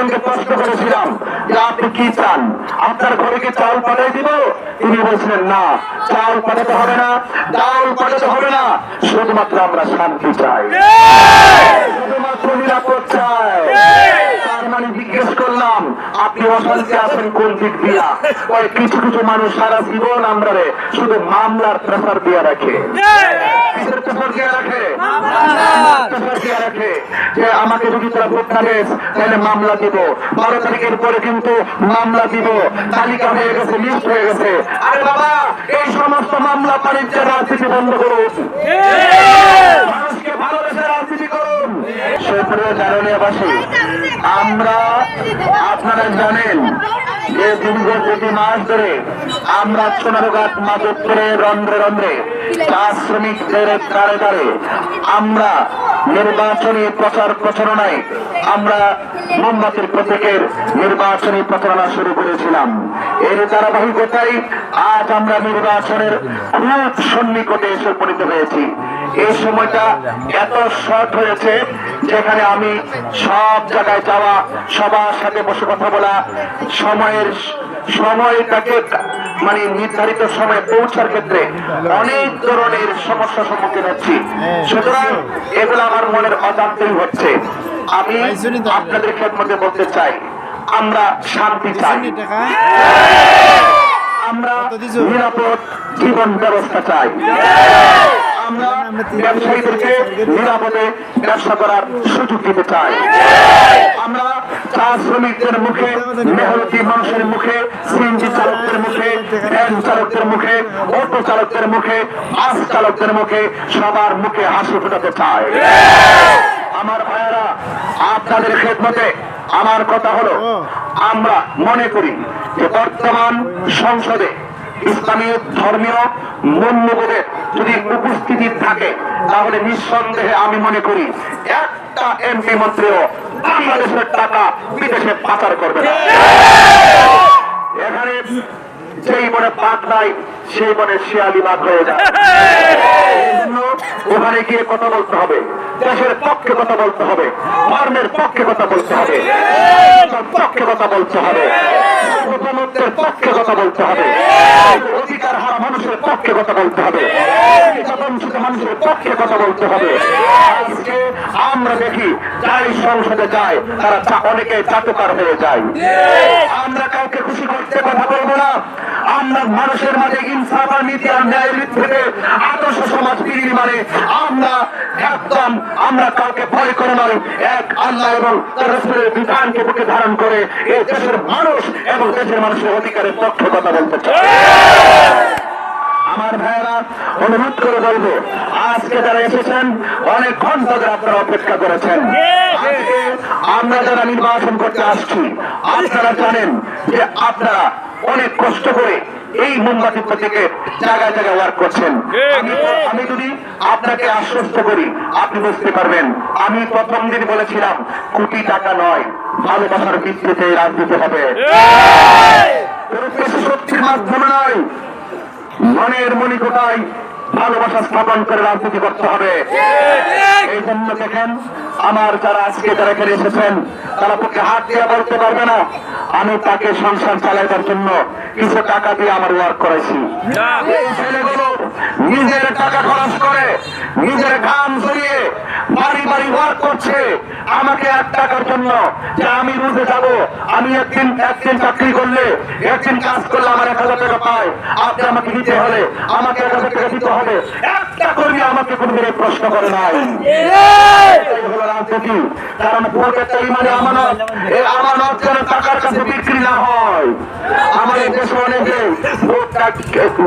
একজনকে প্রশ্ন করেছিলাম যে আপনি কি চান, আপনার ঘরে কি চাউল পাঠাই দিব? তিনি বলছিলেন না, চাউল পাঠাতে হবে না, ডাউল পাঠাতে হবে না, শুধুমাত্র আমরা শান্তি চাই, শুধুমাত্র নিরাপদ চাই। তার মানে জিজ্ঞেস করলাম আপনি অশান্তি আছেন কোন দিক দিয়া? ওই কিছু কিছু মানুষ সারা জীবন আমরা শুধু মামলার প্রেসার দিয়ে রাখে, যে আমাকে যদি তোরা ভোট না দেস তাহলে মামলা দিব, 12 তারিখের পরে কিন্তু মামলা দিব, তালিকা হয়ে গেছে, লিস্ট হয়ে গেছে। আরে বাবা, এই সমস্ত মামলা বাণিজ্যের রাজনীতি বন্ধ করুন, মানুষকে ভালোবেসে রাজনীতি করুন। সুপ্রিয় জারুলিয়াবাসী, আমরা আপনারা জানেন যে দীর্ঘ 2 মাস ধরে আমরা সোনারঘাট মাধবপুরে রন্ধ্রে রন্ধ্রে চা শ্রমিকদের দ্বারে দ্বারে আমরা নির্বাচনী প্রচার প্রচারণায় আমরা মোমবাতির প্রতীকের নির্বাচনী প্রচারণা শুরু করেছিলাম। এর ধারাবাহিকতায় আজ আমরা নির্বাচনের খুব সন্নিকটে এসে উপনীত হয়েছি। এই সময়টা এত শর্ট হয়েছে যেখানে আমি সব জায়গায় যাওয়া, সবার সাথে বসে কথা বলা, সময়টাকে মানে নির্ধারিত সময়ে পৌঁছার ক্ষেত্রে অনেক ধরনের সমস্যার সম্মুখীন হচ্ছি। সুতরাং এগুলো আমার মনের অজান্তেই হচ্ছে। আমি আপনাদের খেদমতে বলতে চাই, আমরা শান্তি চাই, আমরা নিরাপদ জীবন ব্যবস্থা চাই, আমরা ব্যবসায়ীদেরকে নিরাপদে ব্যবসা করার সুযোগ দিতে চাই, আমরা চা শ্রমিকদের মুখে, মেহনতি মানুষের মুখে, সিএনজি চালকদের মুখে, ভ্যান চালকদের মুখে, অটো চালকদের মুখে, বাস চালকদের মুখে, সবার মুখে হাসি ফোটাতে চাই। আমার ভাইয়েরা, আপনাদের খেদমতে আমার কথা হলো, আমরা মনে করি যে বর্তমান সংসদে ইসলামী ধর্মীয় মূল্যবোধের যদি উপস্থিতি থাকে তাহলে নিঃসন্দেহে আমি মনে করি একটা এমপি মন্ত্রীও বাংলাদেশের টাকা বিদেশে পাচার করবে না। এখানে যেই বনে পাক নাই সেই বনে শিয়ালি বাঘ হয়ে যায়। ওখানে গিয়ে কথা বলতে হবে, দেশের পক্ষে কথা বলতে হবে, ধর্মের পক্ষে কথা বলতে হবে, পক্ষে কথা বলতে হবে, সার্বভৌমত্বের পক্ষে কথা বলতে হবে, অধিকার হারা মানুষের পক্ষে কথা বলতে হবে, বঞ্চিত মানুষের পক্ষে কথা বলতে হবে। আজকে আমরা দেখি যাই সংসদে যায় তারা অনেকে চাটুকার হয়ে যায়। আমরা কাউকে খুশি করতে কথা বলবো না, আমরা মানুষের মাঝে ইনসাফ আর নীতি আর ন্যায় ভিত্তিতে আদর্শ সমাজ বিনির্মাণে আমরা একদম আমরা কাউকে ভয় করে নয়, এক আল্লাহ এবং তার রাসূলের বিধানকে বুকে ধারণ করে এই দেশের মানুষ এবং দেশের মানুষের অধিকারের পক্ষে কথা বলতে চাই। আমার ভাইয়েরা, অনুরোধ করে বলবো, আজকে যারা এসেছেন অনেক ঘন্টা ধরে আপনারা অপেক্ষা করেছেন। আজকে আমরা যারা নির্বাচন করতে আসছি, আপনারা জানেন যে আপনারা অনেক কষ্ট করে এই মোমবাতি প্রতীকে জায়গায় জায়গায় ওয়ার্ক করছেন। আমি যদি আপনাকে আশ্বস্ত করি আপনি বুঝতে পারবেন। আমি প্রথম দিন বলেছিলাম কোটি টাকা নয়, ভালোবাসার ভিত্তিতে রাজনীতি হবে, শক্তির মাধ্যমে নয়, মনের মণিকোটায় ভালোবাসা স্থাপন করে রাজনীতি করতে হবে। এই জন্য দেখেন আমার যারা আজকে যারা এখানে এসেছেন তারা পক্ষে হাত দিয়ে বলতে পারবে না আমি তাকে সংসার চালাইবার জন্য কিছু টাকা দিয়ে আমার ওয়ার্ক করেছি। এই ছেলেগুলো নিজের টাকা খরচ করে, নিজের ঘাম ঝরিয়ে বাড়ি বাড়ি ওয়ার্ক করছে আমাকে 1 টাকার জন্য, যে আমি রুজে যাব, আমি একদিন চাকরি করলে, একদিন কাজ করলে আমার 1000 টাকা পাই, আপনি আমাকে দিতে হলে আমাকে 1000 টাকা দিতে হবে। একটা কর্মী আমাকে কোনদিন প্রশ্ন করে নাই। রাজনীতি, কারণ ভোট একটা ইমানে আমানত, এই আমানত যেন টাকার কাছে বিক্রি না হয়। আমাদের দেশে অনেকে ভোটটা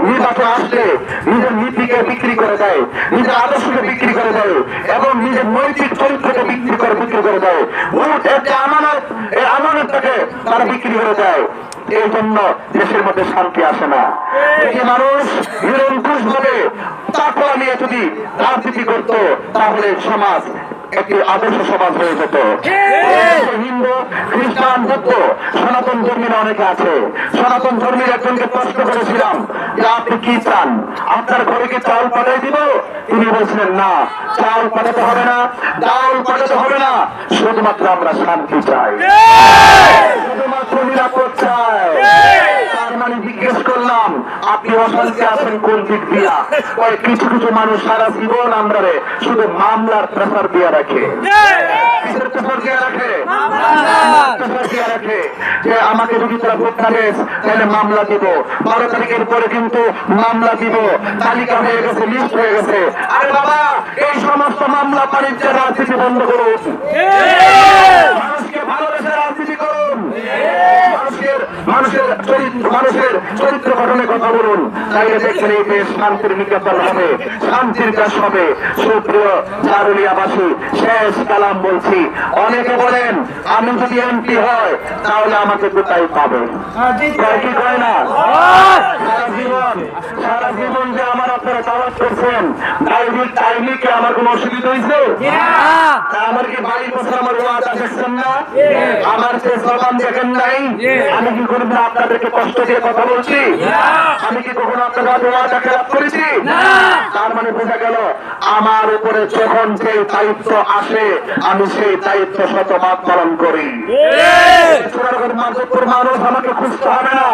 নির্বাচন আসলে নিজের নীতিকে বিক্রি করে দেয়, নিজের আদর্শকে বিক্রি করে দেয় এবং নিজের নৈতিক চরিত্রকে বিক্রি করে দেয়। ভোট একটা আমানত, এই আমানতটাকে তারা বিক্রি করে দেয়। এই জন্য দেশের মধ্যে শান্তি আসে না। যে মানুষ নিরঙ্কুশ ভাবে তাকওয়া নিয়ে যদি রাজনীতি করত তাহলে সমাজ একটি আদর্শ সমাজ হয়ে যেত। হিন্দু, খ্রিস্টান, বৌদ্ধ, সনাতন ধর্মীর অনেকে আছে। সনাতন ধর্মীর একজনকে প্রশ্ন করেছিলাম যে আপনি কি চান, আপনার ঘরে কি চাউল পাঠাই দিব? তিনি বলছিলেন না, চাউল পাঠাতে হবে না, ডাউল পাঠাতে হবে না, শুধুমাত্র আমরা শান্তি চাই। অশান্তি আছেন কোন দিক দিয়া? ওই কিছু কিছু মানুষ সারা জীবন আমরা শুধু মামলার প্রেসার দিয়ে রাখে, কিসের প্রেসার দিয়ে রাখে? প্রেসার দিয়ে রাখে যে আমাকে যদি তোরা ভোট না দেস তাহলে মামলা দিব, 12 তারিখের পরে কিন্তু মামলা দিব, তালিকা হয়ে গেছে, লিস্ট হয়ে গেছে। আরে বাবা, এই সমস্ত মামলা বাণিজ্যের রাজনীতি বন্ধ করুন, মানুষকে ভালোবেসে রাজনীতি করুন, মানুষের চরিত্র গঠনের কথা বলুন, তাইলে দেখছেন এই দেশ শান্তির নিকেতন হবে, শান্তির কাজ হবে। সুপ্রিয় চারুলিয়াবাসী, শেষ কালাম বলছি। অনেকে বলেন আমি যদি এমপি হয় তাহলে আমাকে কোথায় পাবে, কি কয় না? সারা জীবন যে আমার আপনারা দাওয়াত করছেন, ডাইনিকে আমার কোন অসুবিধা হয়েছে? আমার কি বাড়ি বছর আমার ওয়াদা দেখছেন না? আমার সে জবান দেখেন নাই? আমি কি কোনদিন আপনাদেরকে কষ্ট দিয়ে কথা বলছি? আমি কি কখনো আপনাদের ওয়াদা খেলাপ করেছি? তার মানে বোঝা গেল আমার উপরে যখন যে দায়িত্ব আসে আমি সেই দায়িত্ব শতভাগ পালন করি। মাধবপুর মানুষ আমাকে খুঁজতে হবে না।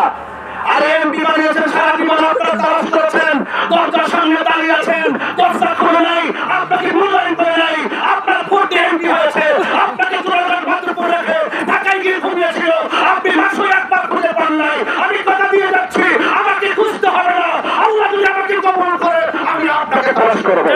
আরে এমপি বানিয়েছেন, সারা জীবন আপনারা তালাশ করছেন, দরজার সামনে দাঁড়িয়ে আছেন, দরজা খুলে নাই, আপনাকে মূল্যায়ন করে নাই, আপনার ভোটে এমপি হয়েছে, আপনাকে চূড়ান্ত মাধবপুর রেখে ঢাকায় গিয়ে ঘুমিয়েছিল, আপনি মাসে একবার খুঁজে পান নাই। আমি কথা দিয়ে যাচ্ছি, আমাকে খুঁজতে হবে না, আল্লাহ যদি আমাকে কবুল করে আমি আপনাকে তালাশ করবো।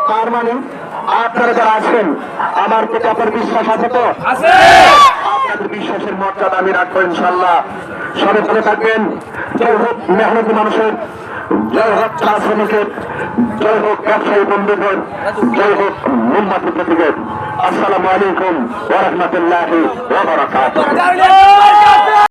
তার মানে আপনারা যারা আছেন আমার প্রতি আপনার বিশ্বাস আছে তো? আপনাদের বিশ্বাসের মর্যাদা আমি রাখবো ইনশাল্লাহ। সবাই ভালো থাকবেন। জয় হোক মেহনতি মানুষের, জয় হোক চা শ্রমিকের, জয় হোক ব্যবসায়ী বন্ধুদের, জয় হোক মোমবাতি প্রতীকের। আসসালামু আলাইকুম ওয়া রাহমাতুল্লাহি ওয়া বারাকাতুহু।